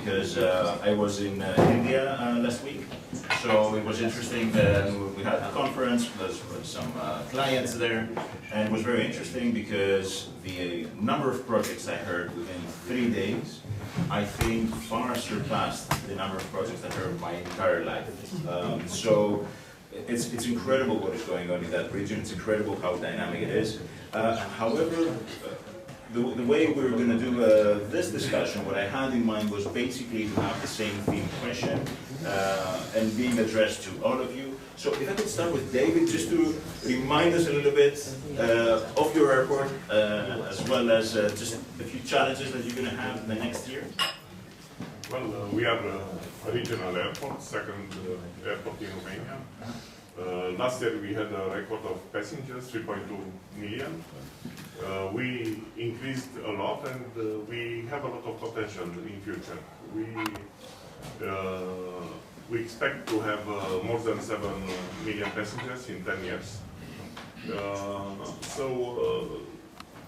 because I was in India last week, so it was interesting. We had a conference with some clients there, and it was very interesting because the number of projects I heard within 3 days, I think far surpassed the number of projects I heard my entire life. So it's incredible what is going on in that region. It's incredible how dynamic it is. However, the way we're going to do this discussion, what I had in mind was basically to have the same theme question and being addressed to all of you. So if I could start with David, just to remind us a little bit of your airport, as well as just a few challenges that you're going to have in the next year. Well, we are a regional airport, second airport in Romania. Last year we had a record of passengers, 3.2 million. We increased a lot, and we have a lot of potential in future. We expect to have more than 7 million passengers in 10 years. So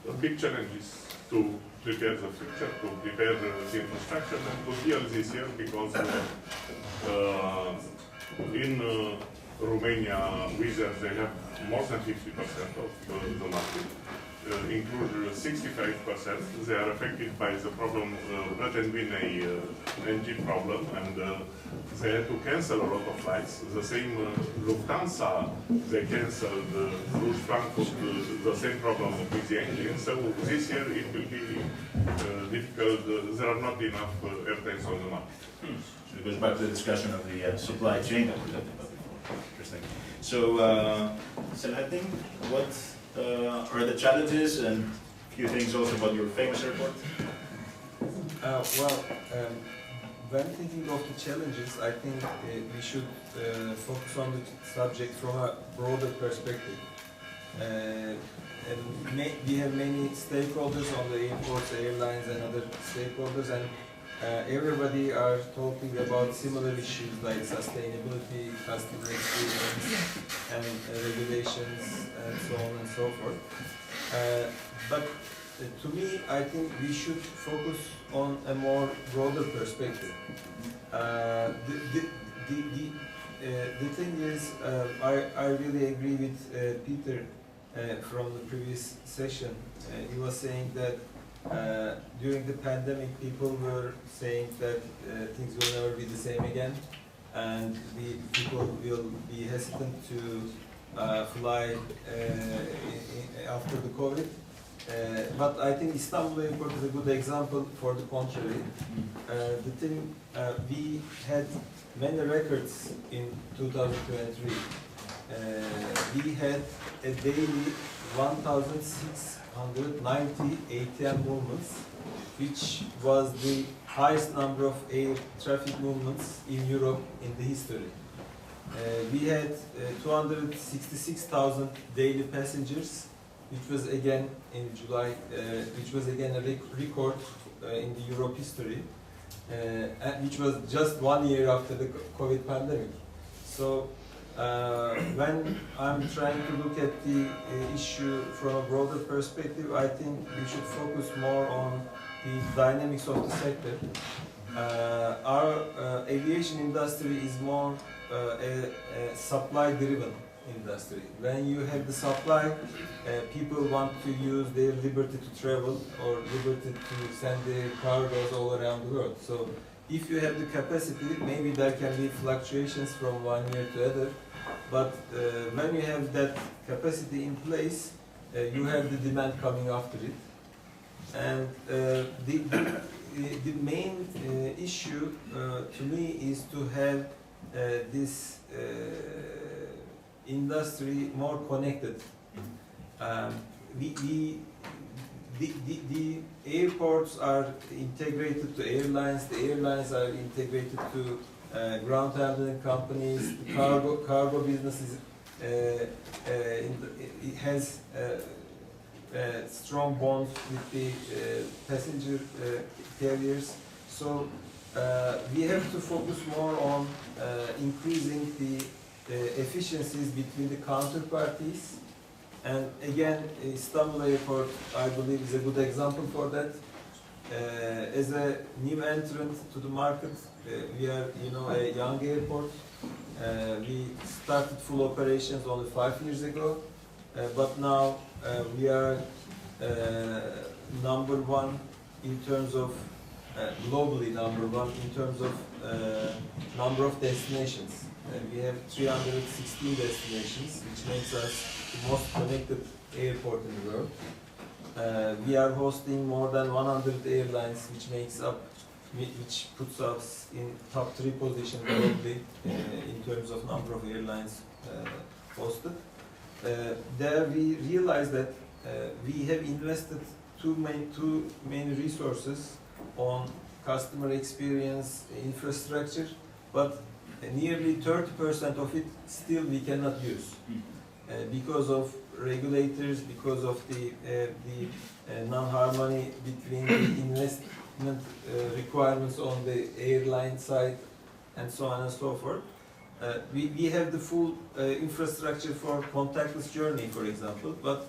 a big challenge is to prepare the future, to prepare the infrastructure, and to deal this year because in Romania, Wizz they have more than 50% of the market. In Cluj, 65%. They are affected by the problem, Pratt & Whitney engine problem, and they had to cancel a lot of flights. The same Lufthansa, they canceled Cluj, Frankfurt, the same problem with the engine. So this year it will be difficult. There are not enough airplanes on the market. So it goes back to the discussion of the supply chain that we talked about before. Interesting. So, Selahattin, what are the challenges, and a few things also about your famous airport? When thinking of the challenges, I think we should focus on the subject from a broader perspective. And we have many stakeholders on the airports, airlines, and other stakeholders, and everybody are talking about similar issues like sustainability, customer experience, and regulations, and so on and so forth. But to me, I think we should focus on a more broader perspective. The thing is, I really agree with Peter from the previous session. He was saying that during the pandemic, people were saying that things will never be the same again, and people will be hesitant to fly after the COVID. But I think Istanbul Airport is a good example for the contrary. The thing, we had many records in 2023. We had a daily 1,690 ATM movements, which was the highest number of air traffic movements in Europe in the history. We had 266,000 daily passengers, which was again in July, which was again a record in the Europe history, and which was just 1 year after the COVID pandemic. So when I'm trying to look at the issue from a broader perspective, I think we should focus more on the dynamics of the sector. Our aviation industry is more a supply-driven industry. When you have the supply, people want to use their liberty to travel or liberty to send their cargoes all around the world. So if you have the capacity, maybe there can be fluctuations from 1 year to other, but when you have that capacity in place, you have the demand coming after it. And the main issue to me is to have this industry more connected. The airports are integrated to airlines, the airlines are integrated to ground handling companies, the cargo business is, it has strong bonds with the passenger carriers. So we have to focus more on increasing the efficiencies between the counterparties. And again, Istanbul Airport, I believe, is a good example for that. as a new entrant to the market, we are, a young airport. We started full operations only 5 years ago, but now we are number one in terms of globally number one in terms of number of destinations. We have 316 destinations, which makes us the most connected airport in the world. We are hosting more than 100 airlines, which puts us in top 3 position globally in terms of number of airlines hosted. There we realized that we have invested too many resources on customer experience infrastructure, but nearly 30% of it still we cannot use because of regulators, because of the non-harmony between the investment requirements on the airline side and so on and so forth. We have the full infrastructure for contactless journey, for example, but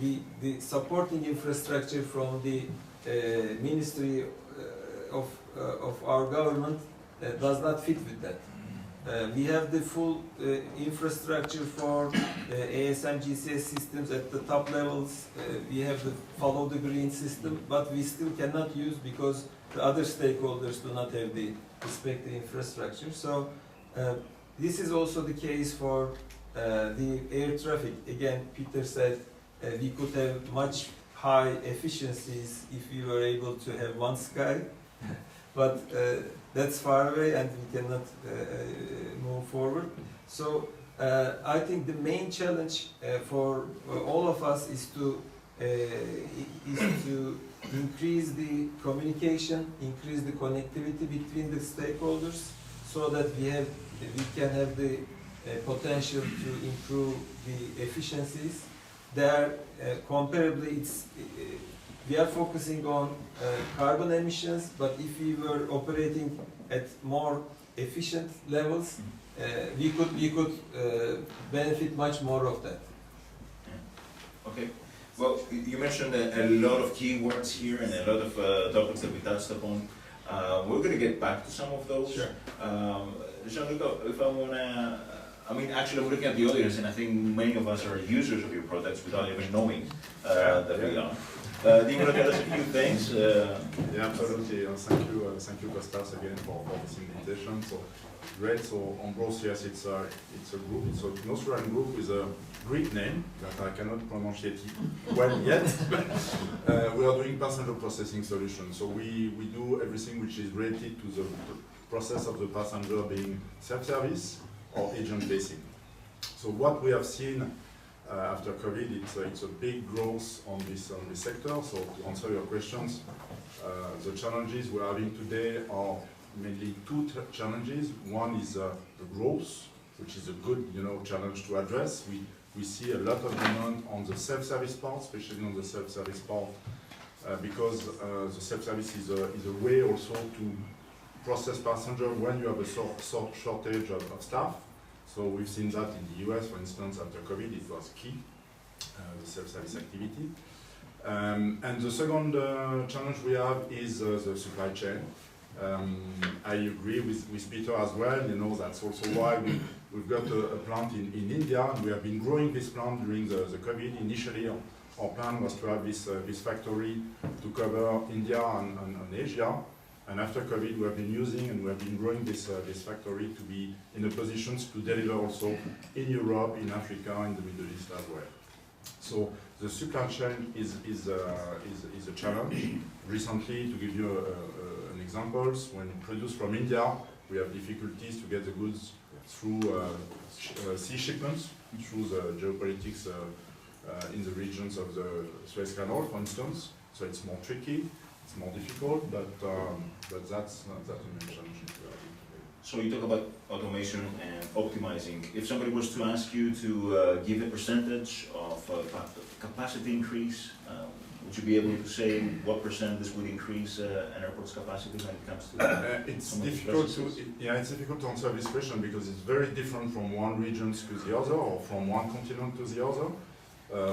the supporting infrastructure from the Ministry of our government does not fit with that. We have the full infrastructure for ASM GCS systems at the top levels. We have the follow the green system, but we still cannot use because the other stakeholders do not have the respective infrastructure. So this is also the case for the air traffic. Again, Peter said we could have much high efficiencies if we were able to have one sky, but that's far away and we cannot move forward. So I think the main challenge for all of us is to increase the communication, increase the connectivity between the stakeholders, so that we can have the potential to improve the efficiencies. There, comparably, we are focusing on carbon emissions, but if we were operating at more efficient levels, we could benefit much more of that. Okay. Well, you mentioned a lot of keywords here and a lot of topics that we touched upon. We're going to get back to some of those. Sure. Jean-Luc, if I want to, actually I'm looking at the audience and I think many of us are users of your products without even knowing that we are. Do you want to tell us a few things? Yeah, absolutely. Thank you, Kostas, again for this invitation. So great. So EMBROSS, yes, it's a group. It's an Australian group with a Greek name that I cannot pronounce it well yet. We are doing passenger processing solutions. So we do everything which is related to the process of the passenger being self-service or agent-facing. So what we have seen after COVID, it's a big growth on this sector. So to answer your questions, the challenges we're having today are mainly two challenges. One is the growth, which is a good challenge to address. We see a lot of demand on the self-service part, especially on the self-service part, because the self-service is a way also to process passenger when you have a shortage of staff. So we've seen that in the US, for instance, after COVID, it was key, the self-service activity. And the second challenge we have is the supply chain. I agree with Peter as well. That's also why we've got a plant in India, and we have been growing this plant during the COVID. Initially, our plan was to have this factory to cover India and Asia. And after COVID, we have been using and we have been growing this factory to be in a position to deliver also in Europe, in Africa, in the Middle East as well. So the supply chain is a challenge. Recently, to give you an example, when produced from India, we have difficulties to get the goods through sea shipments, through the geopolitics in the regions of the Suez Canal, for instance. So it's more tricky. It's more difficult, but that's the main challenge we are having today. So you talk about automation and optimizing. If somebody was to ask you to give a percentage of capacity increase, would you be able to say what percent this would increase an airport's capacity when it comes to it's difficult to answer this question because it's very different from one region to the other or from one continent to the other.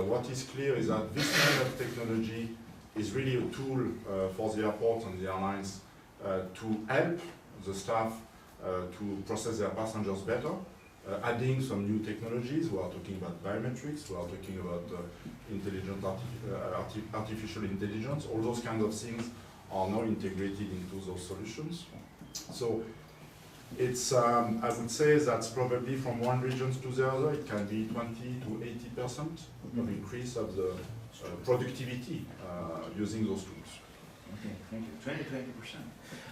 What is clear is that this kind of technology is really a tool for the airport and the airlines to help the staff to process their passengers better, adding some new technologies. We are talking about biometrics, we are talking about artificial intelligence. All those kind of things are now integrated into those solutions. So it's, I would say that's probably from one region to the other, it can be 20 to 80% of increase of the productivity using those tools. Okay, thank you.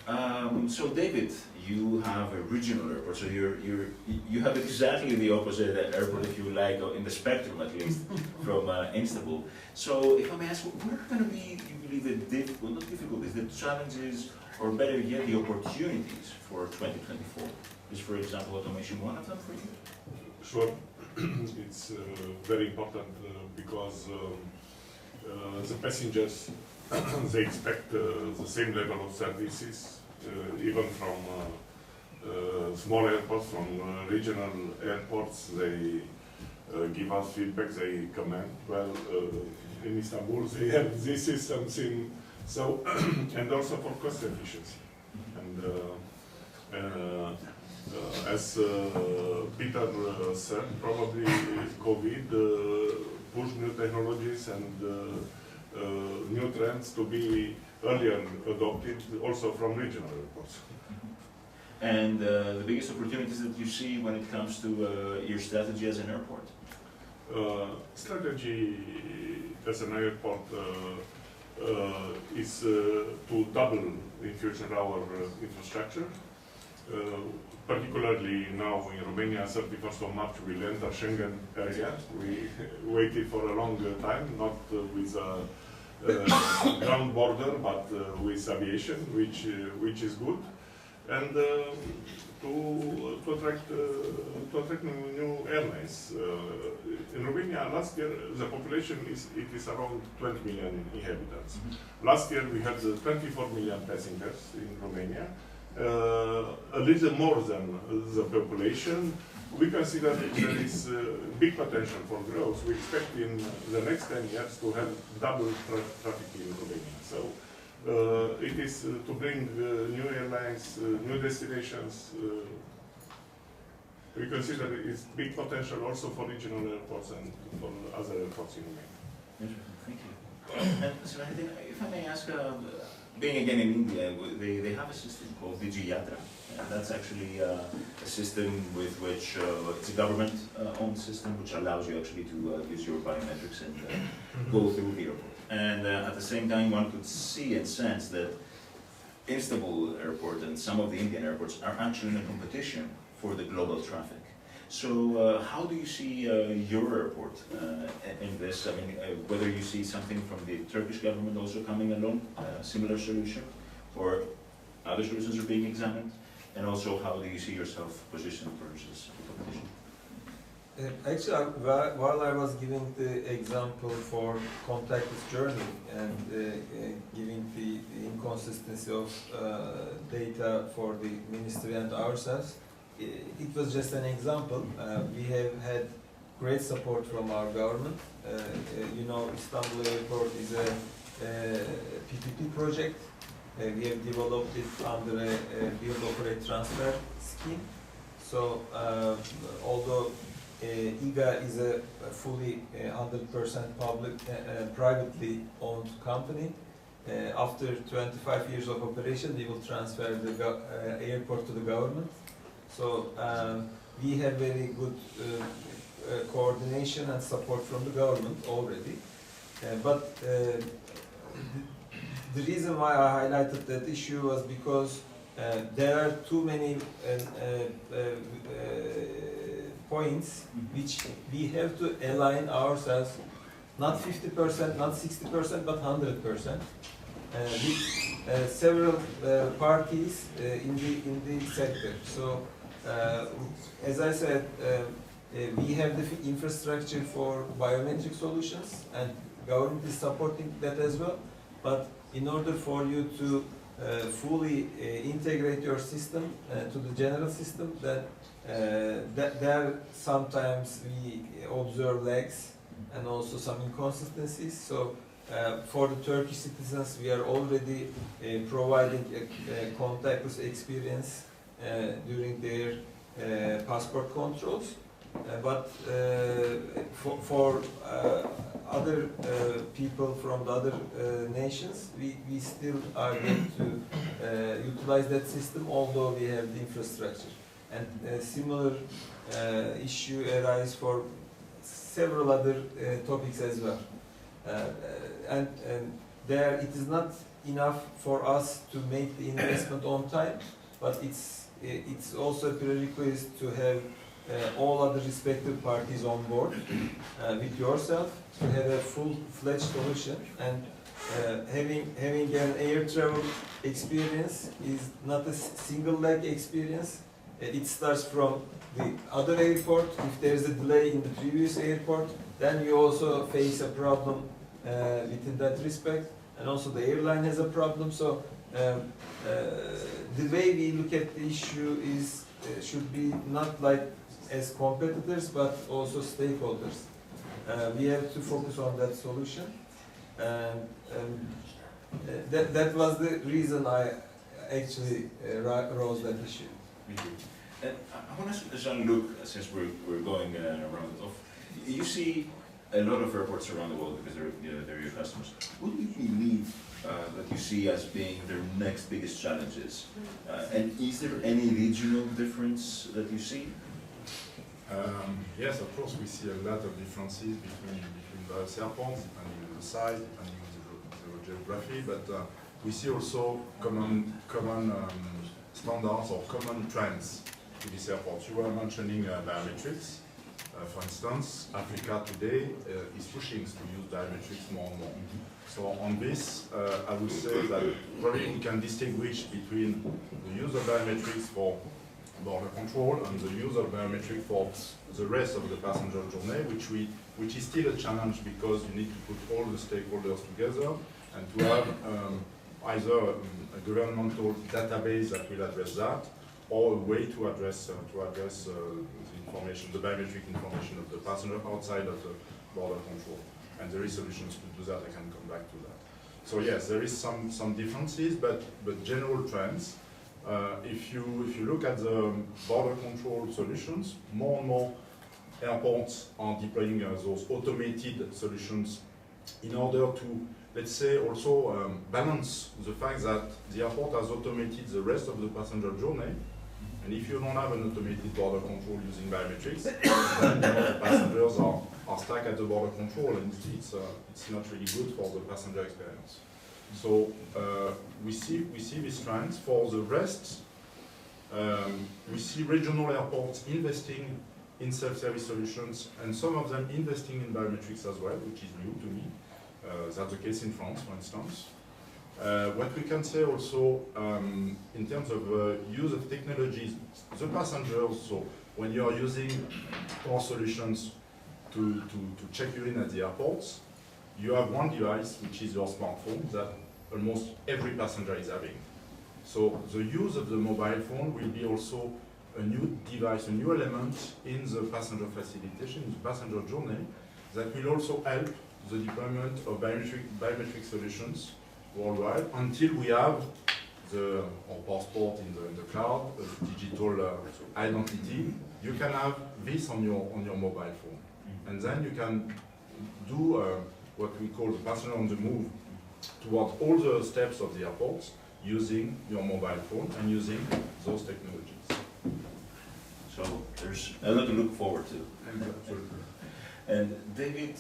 20%. So David, you have a regional airport, so you have exactly the opposite airport, if you like, in the spectrum at least, from Istanbul. So if I may ask, what are going to be, you believe, the not difficulties, the challenges, or better yet, the opportunities for 2024? Is, for example, automation one of them for you? Sure. It's very important because the passengers they expect the same level of services, even from small airports, from regional airports. They give us feedback, they comment. Well, in Istanbul they have these systems in, so and also for cost efficiency. And as Peter said, probably COVID pushed new technologies and new trends to be earlier adopted also from regional airports. And the biggest opportunities that you see when it comes to your strategy as an airport? Strategy as an airport is to double in future our infrastructure. Particularly now in Romania, 31st of March, we'll enter Schengen area. We waited for a long time, not with a ground border, but with aviation, which is good, and to attract new airlines. In Romania, last year the population is around 20 million inhabitants. Last year we had 24 million passengers in Romania. A little more than the population. We consider that there is big potential for growth. We expect in the next 10 years to have double traffic in Romania. So it is to bring new airlines, new destinations. We consider it's big potential also for regional airports and for other airports in Romania. Interesting, thank you. And Selahattin, if I may ask, being again in India, they have a system called Yatra. That's actually a system with which it's a government-owned system, which allows you actually to use your biometrics and go through the airport. And at the same time, one could see and sense that Istanbul airport and some of the Indian airports are actually in a competition for the global traffic. So how do you see your airport in this? I mean, whether you see something from the Turkish government also coming along, similar solution, or other solutions are being examined? And also, how do you see yourself positioned versus the competition? Actually, while I was giving the example for contactless journey and giving the inconsistency of data for the ministry and ourselves, it was just an example. We have had great support from our government. You know, Istanbul Airport is a PPP project. We have developed it under a build, operate, transfer scheme. So, although IGA is a fully 100% public, privately owned company, after 25 years of operation, we will transfer the airport to the government. So we have very good coordination and support from the government already. But the reason why I highlighted that issue was because there are too many points which we have to align ourselves, not 50%, not 60%, but 100%. With several parties in the sector. So, as I said, we have the infrastructure for biometric solutions, and government is supporting that as well. But in order for you to fully integrate your system to the general system, that there sometimes we observe lags and also some inconsistencies. So for the Turkish citizens, we are already providing a contactless experience during their passport controls. But for other people from the other nations, we still are yet to utilize that system, although we have the infrastructure. And a similar issue arises for several other topics as well. And there it is not enough for us to make the investment on time, but it's also a prerequisite to have all other respective parties on board with yourself to have a full-fledged solution. And having an air travel experience is not a single leg experience. It starts from the other airport. If there is a delay in the previous airport, then you also face a problem within that respect, and also the airline has a problem. So the way we look at the issue is should be not like as competitors, but also stakeholders. We have to focus on that solution, and that was the reason I actually rose that issue. And I want to ask Jean-Luc, since we're going around it off, you see a lot of airports around the world because they're your customers. What do you believe that you see as being their next biggest challenges? And is there any regional difference that you see? Yes, of course, we see a lot of differences between various airports, depending on the size, depending on the geography, but we see also common standards or common trends to these airports. You were mentioning biometrics. For instance, Africa today is pushing to use biometrics more and more. So on this, I would say that probably we can distinguish between the use of biometrics for border control and the use of biometric for the rest of the passenger journey, which is still a challenge because you need to put all the stakeholders together and to have either a governmental database that will address that, or a way to address the information, the biometric information of the passenger outside of the border control. And there is solutions to do that. I can come back to that. So yes, there is some differences, but general trends. If you look at the border control solutions, more and more airports are deploying those automated solutions in order to, let's say, also balance the fact that the airport has automated the rest of the passenger journey. And if you don't have an automated border control using biometrics, then the passengers are stuck at the border control, and it's not really good for the passenger experience. So we see these trends. For the rest, we see regional airports investing in self-service solutions, and some of them investing in biometrics as well, which is new to me. That's the case in France, for instance. What we can say also, in terms of use of technologies, the passengers, so when you are using our solutions to check you in at the airports, you have one device, which is your smartphone, that almost every passenger is having. So the use of the mobile phone will be also a new device, a new element in the passenger facilitation, in the passenger journey, that will also help the deployment of biometric solutions worldwide until we have our passport in the cloud, digital identity. You can have this on your mobile phone, and then you can do what we call the passenger on the move towards all the steps of the airport using your mobile phone and using those technologies. So there's a lot to look forward to. Absolutely. And David,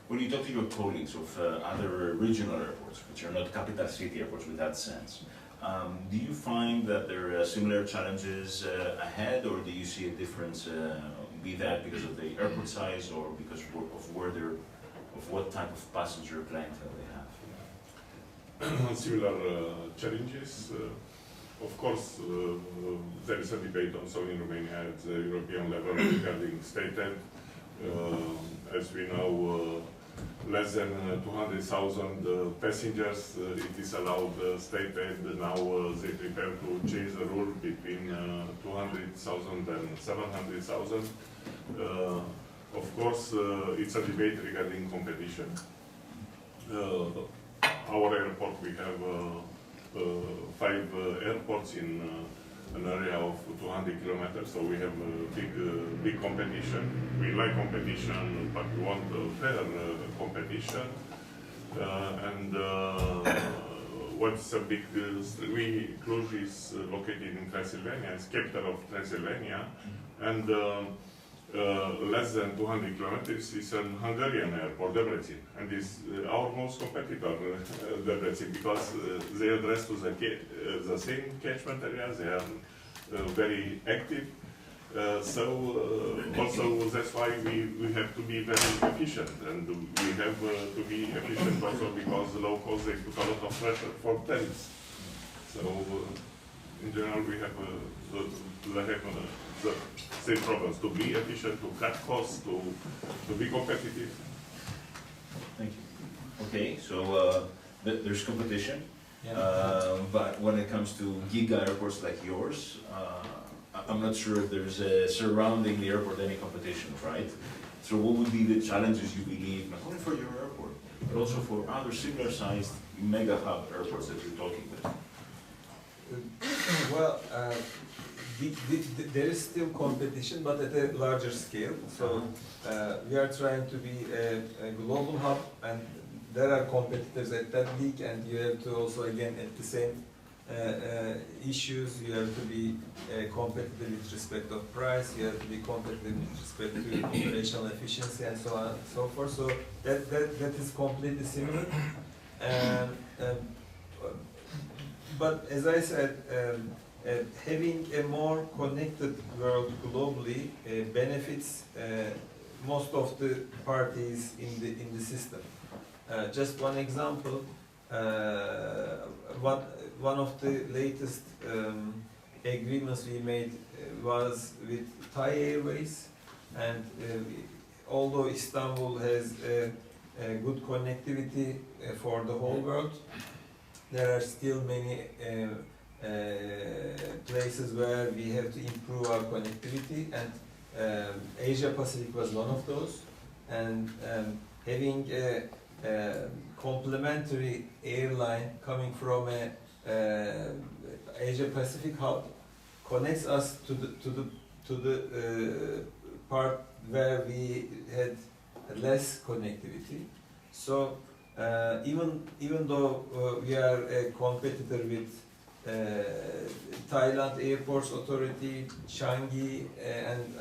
when you talk to your colleagues of other regional airports, which are not capital city airports with that sense, do you find that there are similar challenges ahead, or do you see a difference, be that because of the airport size or because of what type of passenger clientele they have? Similar challenges. Of course, there is a debate also in Romania at the European level regarding state aid. As we know, less than 200,000 passengers, it is allowed state aid. Now they prepare to change the rule between 200,000 and 700,000. Of course, it's a debate regarding competition. our airport, we have 5 airports in an area of 200 kilometers, so we have big competition. We like competition, but we want fair competition. What's a big Cluj is located in Transylvania, it's capital of Transylvania, and less than 200 kilometers is an Hungarian airport, Debrecen, and is our most competitor, Debrecen, because they address to the same catchment area, they are very active. Also that's why we have to be very efficient, and we have to be efficient also because the low cost they put a lot of pressure for tariffs. So in general we have the same problems, to be efficient, to cut costs, to be competitive. Thank you. Okay, so there's competition, but when it comes to giga airports like yours, I'm not sure if there's surrounding the airport any competition, right? So what would be the challenges you believe, not only for your airport, but also for other similar sized mega hub airports that you're talking with? Well, there is still competition, but at a larger scale. So we are trying to be a global hub, and there are competitors at that league, and you have to also, again, at the same issues, you have to be competitive with respect of price, you have to be competitive with respect to operational efficiency, and so on and so forth. So that is completely similar. But as I said, having a more connected world globally benefits most of the parties in the system. Just one example. One of the latest agreements we made was with Thai Airways, and although Istanbul has a good connectivity for the whole world, there are still many places where we have to improve our connectivity, and Asia Pacific was one of those. And having a complementary airline coming from a Asia Pacific hub connects us to the part where we had less connectivity. So even though we are a competitor with Thailand Airports Authority, Changi, and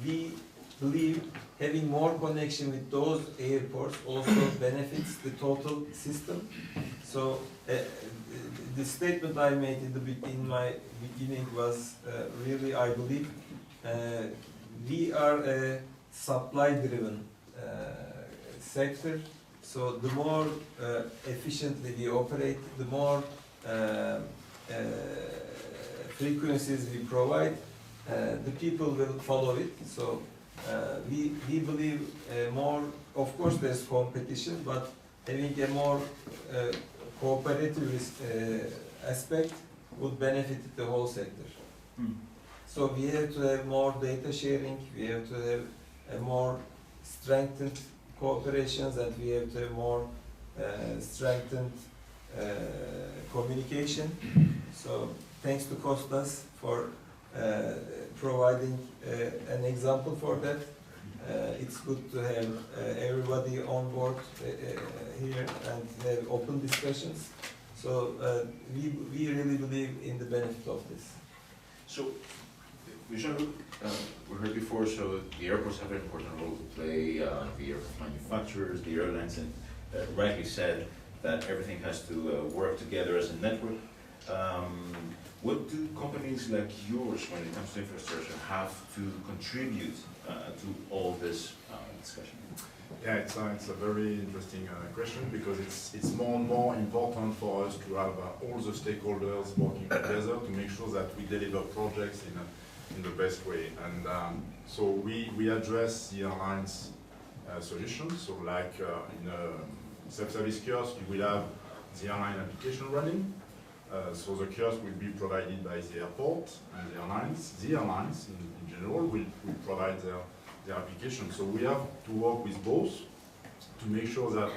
we believe having more connection with those airports also benefits the total system. So the statement I made in my beginning was really, I believe, we are a supply-driven sector. So the more efficiently we operate, the more frequencies we provide, the people will follow it. So we believe more, of course there's competition, but having a more cooperative aspect would benefit the whole sector. So we have to have more data sharing, we have to have a more strengthened cooperations, and we have to have more strengthened communication. So thanks to Kostas for providing an example for that. It's good to have everybody on board here and have open discussions. So we really believe in the benefit of this. So, Jean-Luc, we heard before, so the airports have an important role to play, the aircraft manufacturers, the airlines, and rightly said that everything has to work together as a network. What do companies like yours, when it comes to infrastructure, have to contribute to all this discussion? Yeah, it's a very interesting question, because it's more and more important for us to have all the stakeholders working together to make sure that we deliver projects in the best way. And so we address the airlines solutions. So like in a self-service kiosk, you will have the airline application running. So the kiosk will be provided by the airport and the airlines. The airlines in general will provide their application. So we have to work with both. to make sure that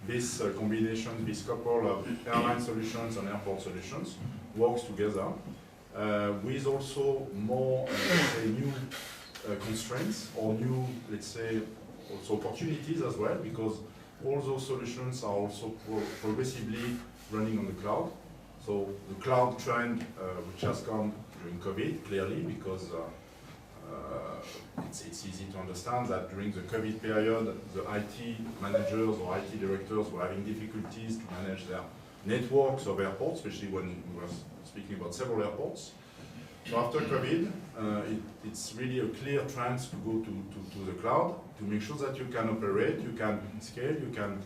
this combination, this couple of airline solutions and airport solutions works together, with also more, let's say, new constraints or new, let's say, also opportunities as well, because all those solutions are also progressively running on the cloud. So the cloud trend, which has come during COVID, clearly, because it's easy to understand that during the COVID period, the IT managers or IT directors were having difficulties to manage their networks of airports, especially when we were speaking about several airports. So after COVID, it's really a clear trend to go to the cloud, to make sure that you can operate, you can scale, you can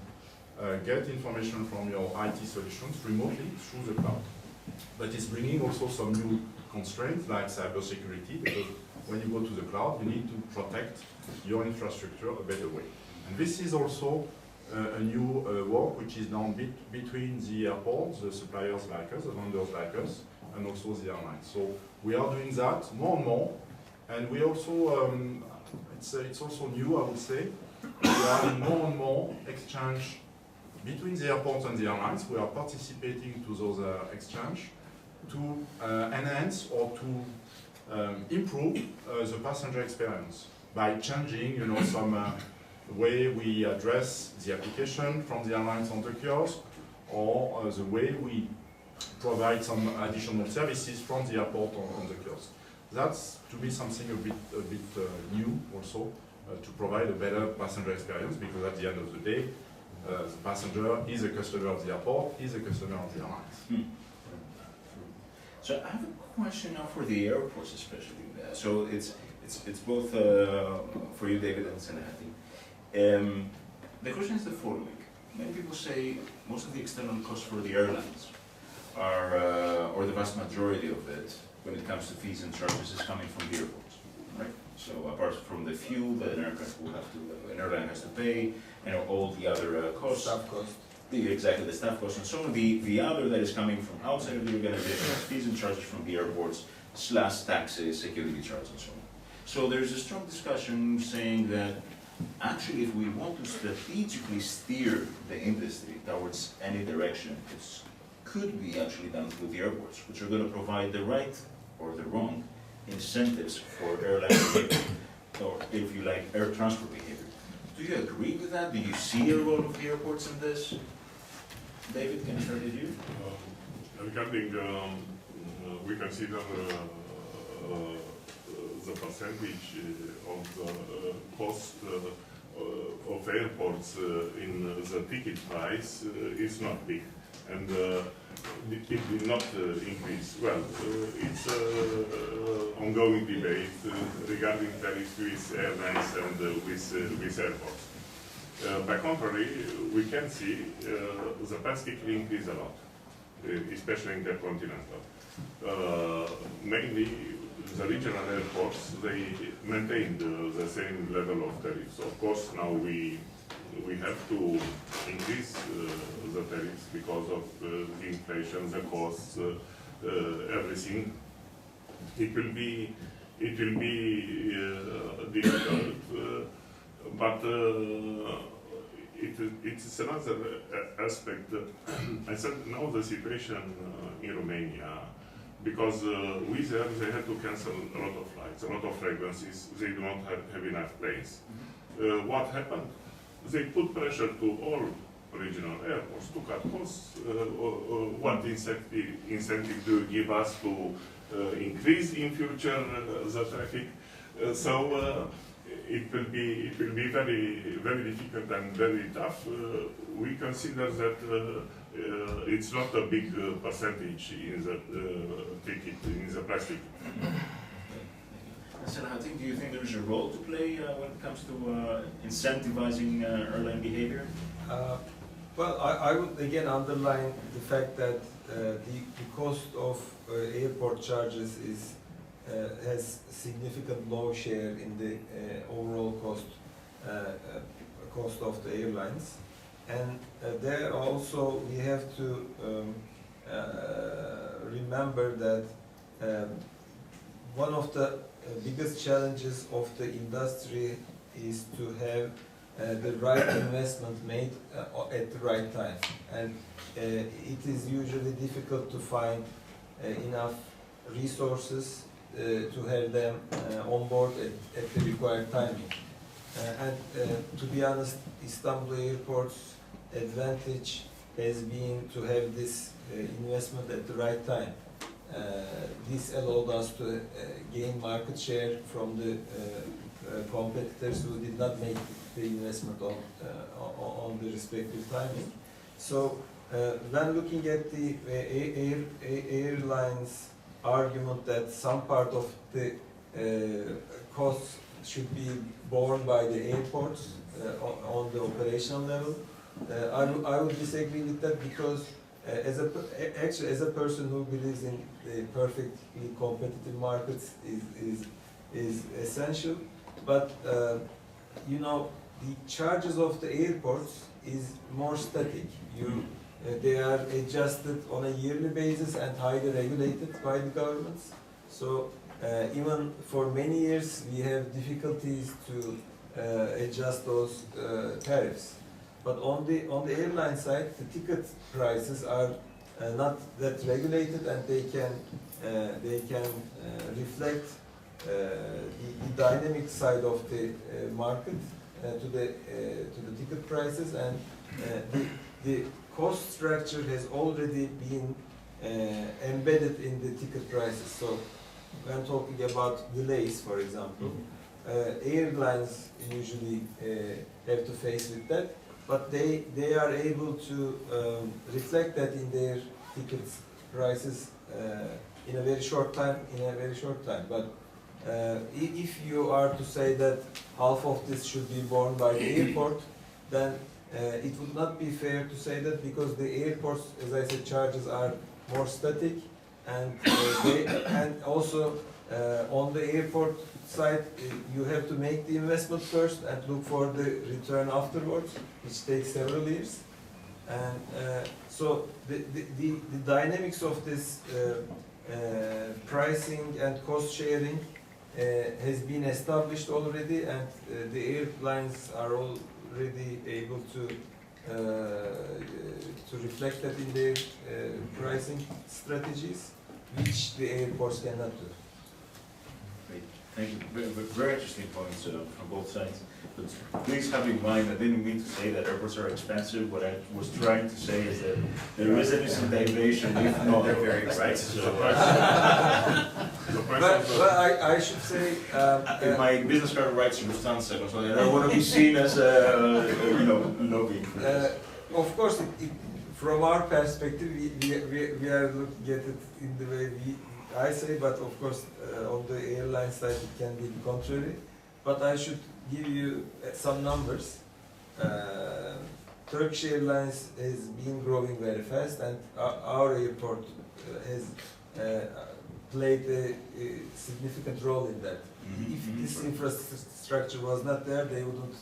get information from your IT solutions remotely through the cloud. But it's bringing also some new constraints like cybersecurity, because when you go to the cloud, you need to protect your infrastructure a better way. And this is also a new work which is done between the airports, the suppliers like us, the vendors like us, and also the airlines. So we are doing that more and more, and we also, it's also new, I would say. We are having more and more exchange between the airports and the airlines. We are participating to those exchange to enhance or to improve the passenger experience by changing, some way we address the application from the airlines on the kiosk, or the way we provide some additional services from the airport on the kiosk. That's, to me, something a bit new also, to provide a better passenger experience, because at the end of the day, the passenger is a customer of the airport, is a customer of the airlines. So I have a question now for the airports especially. So it's both for you, David, and Selahattin. The question is the following. Many people say most of the external costs for the airlines are, or the vast majority of it, when it comes to fees and charges, is coming from the airports, right? So apart from the fuel that an airline has to pay, and all the other costs. Staff cost. Exactly, the staff costs and so on. The other that is coming from outside of the organization is fees and charges from the airports, / taxes, security charges, and so on. So there's a strong discussion saying that actually if we want to strategically steer the industry towards any direction, it could be actually done through the airports, which are going to provide the right or the wrong incentives for airline behavior, or if you like, air transport behavior. Do you agree with that? Do you see a role of the airports in this? David, can I start with you? Regarding, we consider the percentage of the cost of airports in the ticket price is not big, and it did not increase. Well, it's an ongoing debate regarding tariffs with airlines and with airports. By contrary, we can see the plastic increase a lot, especially intercontinental. Mainly the regional airports, they maintained the same level of tariffs. Of course, now we have to increase the tariffs because of the inflation, the costs, everything. It will be difficult, but it's another aspect. I said now the situation in Romania, because Wizz Air, they had to cancel a lot of flights, a lot of frequencies. They do not have enough planes. What happened? They put pressure to all regional airports to cut costs. What incentive do you give us to increase in future the traffic? It will be very difficult and very tough. We consider that it's not a big percentage in the ticket, in the price ticket. Selahattin, do you think there is a role to play when it comes to incentivizing airline behavior? Well, I would again underline the fact that the cost of airport charges has significant low share in the overall cost of the airlines, and there also we have to remember that one of the biggest challenges of the industry is to have the right investment made at the right time. And it is usually difficult to find enough resources to have them on board at the required timing. And to be honest, Istanbul Airport's advantage has been to have this investment at the right time. This allowed us to gain market share from the competitors who did not make the investment on the respective timing. So when looking at the airlines' argument that some part of the costs should be borne by the airports on the operational level, I would disagree with that, because as a person who believes in the perfectly competitive markets is essential, but you know, the charges of the airports is more static. They are adjusted on a yearly basis and highly regulated by the governments. So even for many years we have difficulties to adjust those tariffs. But on the airline side, the ticket prices are not that regulated, and they can reflect the dynamic side of the market to the ticket prices, and the cost structure has already been embedded in the ticket prices. So when talking about delays, for example, airlines usually have to face with that, but they are able to reflect that in their ticket prices in a very short time. But if you are to say that half of this should be borne by the airport, then it would not be fair to say that, because the airports, as I said, charges are more static, and and also on the airport side, you have to make the investment first and look for the return afterwards, which takes several years. And so the dynamics of this pricing and cost sharing has been established already, and the airlines are already able to reflect that in their pricing strategies, which the airports cannot do. Great, thank you. Very interesting points from both sides. But please have in mind, I didn't mean to say that airports are expensive. What I was trying to say is that there is an incentivization, if not they're very expensive. But I should say, in my business card writes Lufthansa, so I don't want to be seen as lobbying for this. of course, from our perspective, we are looking at it in the way I say, but of course, on the airline side, it can be the contrary. But I should give you some numbers. Turkish Airlines has been growing very fast, and our airport has played a significant role in that. If this infrastructure was not there, they wouldn't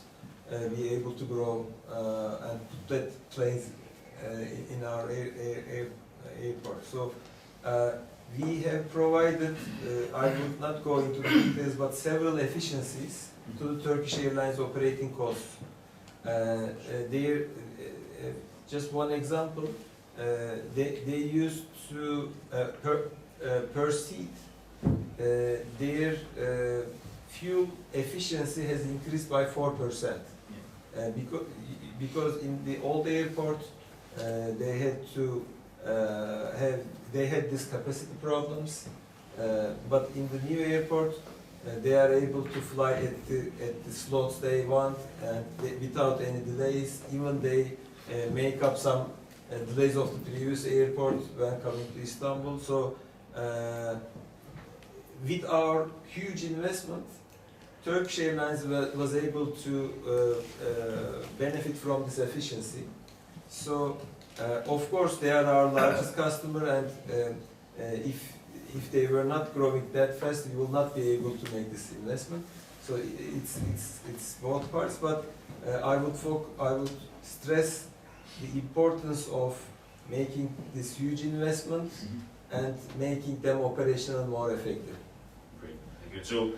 be able to grow and put that planes in our airport. So we have provided, I would not go into the details, but several efficiencies to the Turkish Airlines operating costs. Just one example, they used to, per seat, their fuel efficiency has increased by 4%. Because in the old airport, they had to they had these capacity problems, but in the new airport, they are able to fly at the slots they want, and without any delays. Even they make up some delays of the previous airport when coming to Istanbul. So with our huge investment, Turkish Airlines was able to benefit from this efficiency. So of course they are our largest customer, and if they were not growing that fast, we will not be able to make this investment. So it's both parts, but I would stress the importance of making this huge investment and making them operational more effective. Great, thank you. So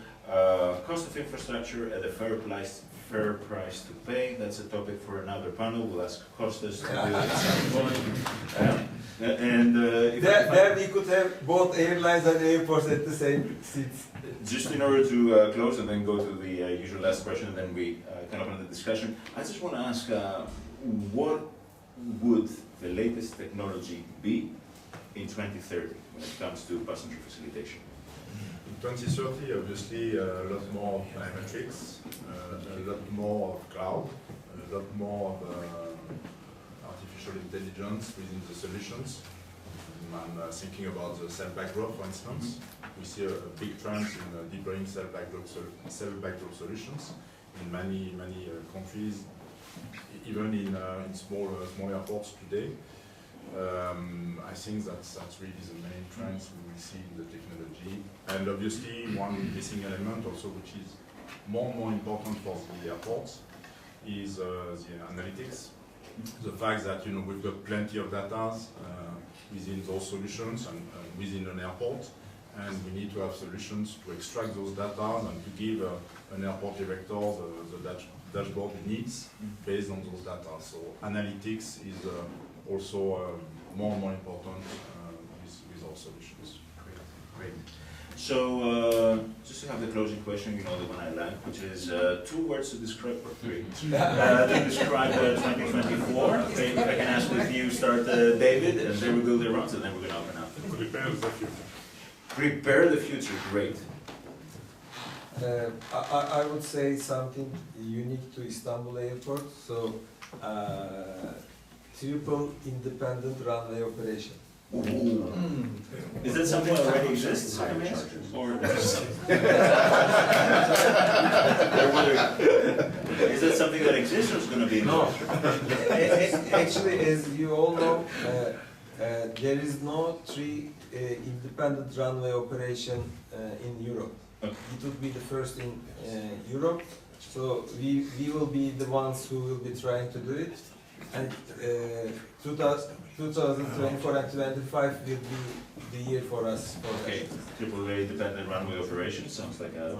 cost of infrastructure at a fair fair price to pay? That's a topic for another panel. We'll ask Kostas to do it at some point. If There we could have both airlines and airports at the same seats. just in order to close and then go to the usual last question, and then we can open the discussion. I just want to ask, what would the latest technology be in 2030 when it comes to passenger facilitation? In 2030, obviously, a lot more of biometrics, a lot more of cloud, a lot more of artificial intelligence within the solutions. I'm thinking about the self-backdrop, for instance. We see a big trend in deploying self-backdrop solutions in many countries, even in small airports today. I think that's really the main trends we will see in the technology. And obviously, one missing element also, which is more and more important for the airports, is the analytics. The fact that we've got plenty of data within those solutions and within an airport, and we need to have solutions to extract those data and to give an airport director the dashboard he needs based on those data. So analytics is also more and more important with our solutions. Great. So, just to have the closing question, the one I like, which is 2 words to describe, or 3, to describe 2024. Okay, if I can ask with you, start David, and then we build the rounds, and then we're going to open up. Prepare the future. Prepare the future, great. I would say something unique to Istanbul Airport. So, triple independent runway operation. Ooh. Is that something that already exists? Or is that something that exists or is going to be? No. Actually, as you all know, there is no 3 independent runway operation in Europe. Okay. It would be the first in Europe. So we will be the ones who will be trying to do it. And 2024 and 2025 will be the year for us. Okay, AAA dependent runway operation sounds like a...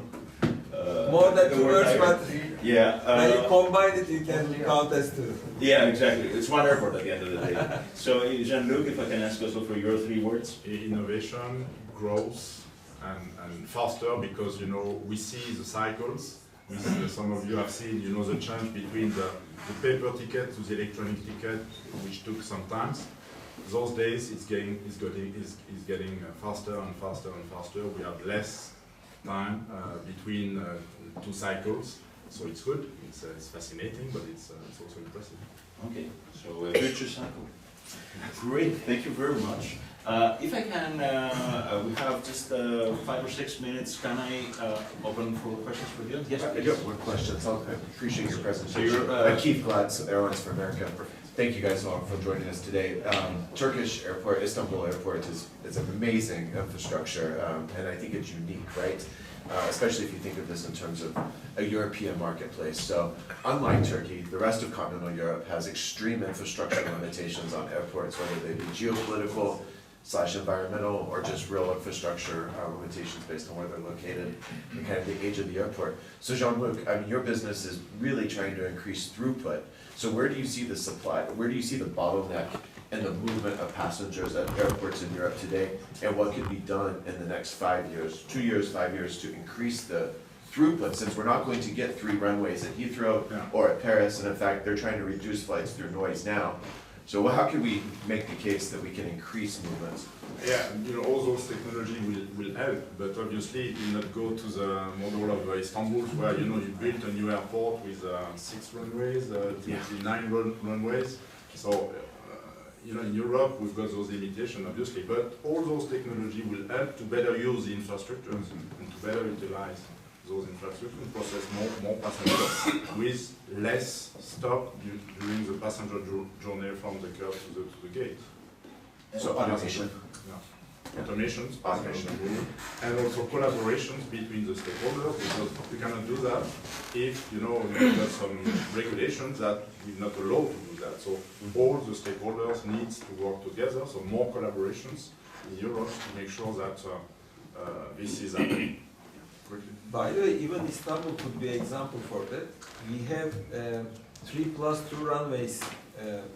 More than 2 words, but yeah, when you combine it, you can count as 2. Yeah, exactly. It's one airport at the end of the day. So, Jean-Luc, if I can ask also for your 3 words. Innovation, growth, and faster, because we see the cycles. Some of you have seen the change between the paper ticket to the electronic ticket, which took some time. Those days it's getting faster and faster and faster. We have less time between 2 cycles, so it's good. It's fascinating, but it's also impressive. Okay, so a virtuous cycle. Great, thank you very much. If I can, we have just 5 or 6 minutes. Can I open for questions for you? Yes, I do have one question. So I appreciate your presentation. So you're, Keith Glatz, Airlines for America. Thank you guys all for joining us today. Turkish airport, Istanbul airport is an amazing infrastructure, and I think it's unique, right? Especially if you think of this in terms of a European marketplace. So unlike Turkey, the rest of continental Europe has extreme infrastructure limitations on airports, whether they be geopolitical, /environmental, or just real infrastructure limitations based on where they're located and kind of the age of the airport. So Jean-Luc, I mean, your business is really trying to increase throughput. So where do you see the supply, where do you see the bottleneck in the movement of passengers at airports in Europe today, and what could be done in the next 5 years, 2 years, 5 years to increase the throughput, since we're not going to get 3 runways at Heathrow or at Paris, and in fact, they're trying to reduce flights through noise now. So how can we make the case that we can increase movements? Yeah, all those technology will help, but obviously it will not go to the model of Istanbul, where you built a new airport with 6 runways, 9 runways. So in Europe we've got those limitations, obviously, but all those technology will help to better use the infrastructures and to better utilize those infrastructures and process more passengers with less stop during the passenger journey from the curb to the gate. So automation. Yeah. Automation, and also collaborations between the stakeholders, because we cannot do that if we've got some regulations that will not allow to do that. So all the stakeholders needs to work together. So more collaborations in Europe to make sure that this is happening. By the way, even Istanbul could be an example for that. We have 3+2 runways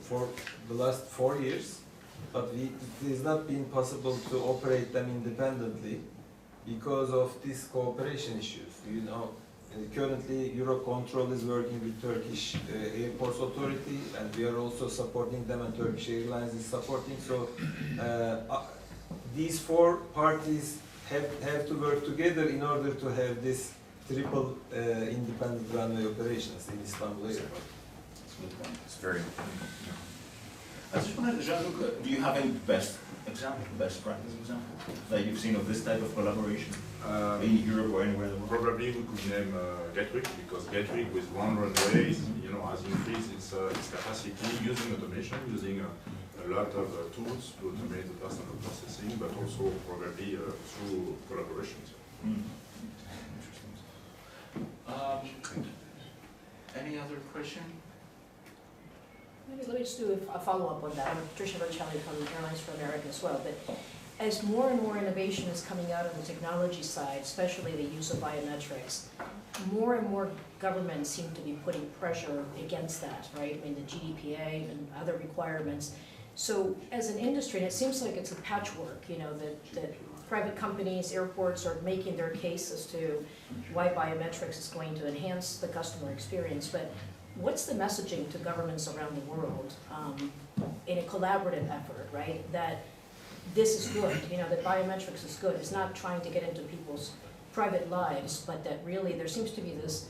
for the last 4 years, but it has not been possible to operate them independently because of these cooperation issues. You know, currently Eurocontrol is working with Turkish Airports Authority, and we are also supporting them, and Turkish Airlines is supporting. So these 4 parties have to work together in order to have this triple independent runway operations in Istanbul Airport. It's very, I just wanted, Jean-Luc, do you have a best practice example that you've seen of this type of collaboration in Europe or anywhere in the world? Probably we could name Gatwick, because Gatwick with 1 runway, you know, has increased its capacity using automation, using a lot of tools to automate the personal processing, but also probably through collaborations. Interesting. Any other question? Maybe let me just do a follow-up on that. I'm Patricia Vercelli from Airlines for America as well. But as more and more innovation is coming out on the technology side, especially the use of biometrics, more and more governments seem to be putting pressure against that, right? I mean, the GDPR and other requirements. So as an industry, and it seems like it's a patchwork, you know, that private companies, airports are making their case as to why biometrics is going to enhance the customer experience. But what's the messaging to governments around the world in a collaborative effort, right? That this is good, you know, that biometrics is good. It's not trying to get into people's private lives, but that really there seems to be this,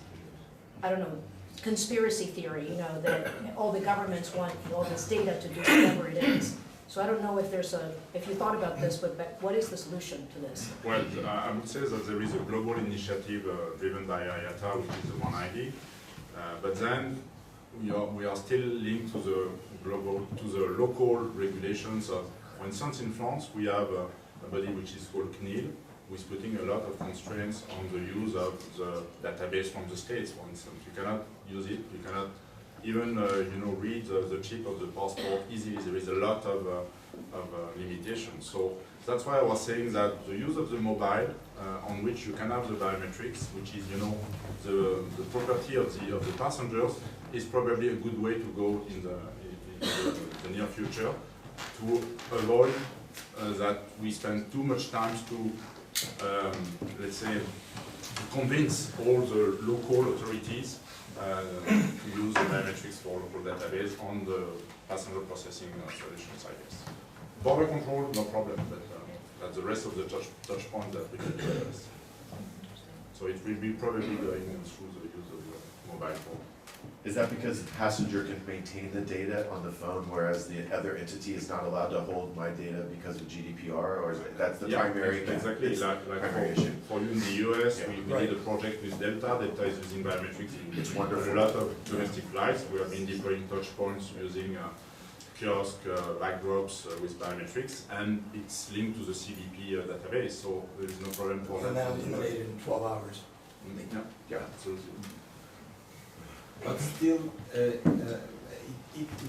I don't know, conspiracy theory, you know, that all the governments want all this data to do whatever it is. So I don't know if if you thought about this, but what is the solution to this? Well, I would say that there is a global initiative driven by IATA, which is the One ID. But then we are still linked to the local regulations. For instance, in France, we have a body which is called CNIL, who is putting a lot of constraints on the use of the database from the States. For instance, you cannot use it. You cannot even read the chip of the passport easily. There is a lot of limitations. So that's why I was saying that the use of the mobile, on which you can have the biometrics, which is the property of the passengers, is probably a good way to go in the near future to avoid that we spend too much time to let's say to convince all the local authorities to use the biometrics for local database on the passenger processing solutions, I guess. Border control, no problem, but that's the rest of the touch point that we can address. So it will be probably going through the use of the mobile phone. is that because the passenger can maintain the data on the phone, whereas the other entity is not allowed to hold my data because of GDPR, or is that's the primary? Exactly, it's like primary issue. for you in the US, Yeah. we did a project with Delta. Delta is using biometrics in It's wonderful. a lot of domestic flights. We have been deploying touch points using kiosk backdrops with biometrics, and it's linked to the CBP database, so there is no problem for And that. that was made in 12 hours. Yeah, absolutely. But still, it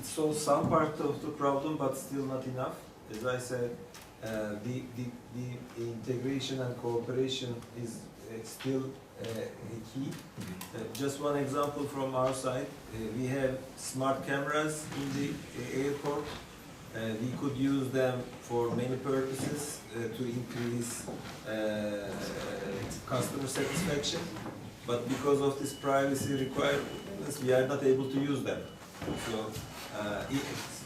solves some part of the problem, but still not enough. As I said, the integration and cooperation is still a key. Just one example from our side, we have smart cameras in the airport. We could use them for many purposes to increase customer satisfaction, but because of this privacy requirements, we are not able to use them. So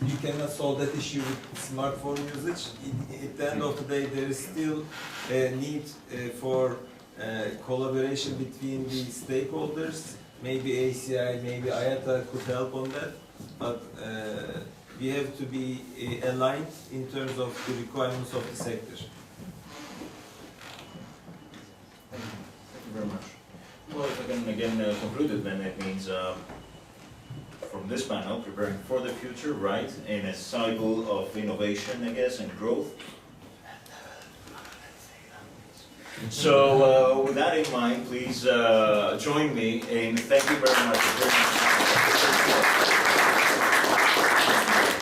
you cannot solve that issue with smartphone usage. At the end of the day, there is still a need for collaboration between the stakeholders. Maybe ACI, maybe IATA could help on that, but we have to be aligned in terms of the requirements of the sector. Thank you very much. Well, if I can again conclude it, then it means from this panel, preparing for the future, right, in a cycle of innovation, I guess, and growth. So with that in mind, please join me in thank you very much for